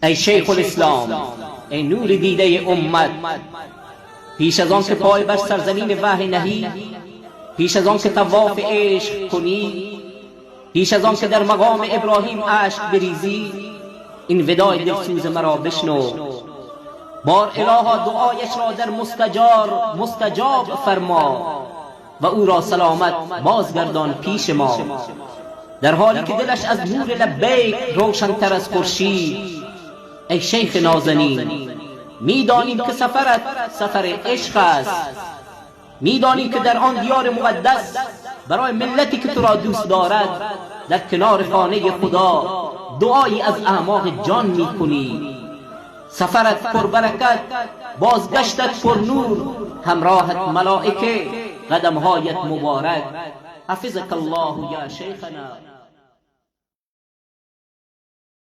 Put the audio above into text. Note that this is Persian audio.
ای شیخ الاسلام، ای نور دیده امت، پیش از آن که پای بر سرزمین وحی نهی، پیش از آن که طواف عشق کنی، پیش از آن که در مقام ابراهیم اشک بریزی، این ودای دلسوز مرا بشنو. بار الها دعایش را در مستجاب فرما و او را سلامت بازگردان پیش ما. در حالی که دلش از نور لبیک روشن‌تر از خورشید. ای شیخ نازنین، می‌دانیم که سفرت سفر عشق است، می‌دانیم که در آن دیار مقدس برای ملتی که تو را دوست دارد در کنار خانه خدا دعایی از اعماق جان می‌کنی. سفرت پربرکت، بازگشتت پر نور، همراهت ملائکه، قدمهایت مبارک. حفظك الله یا شیخنا.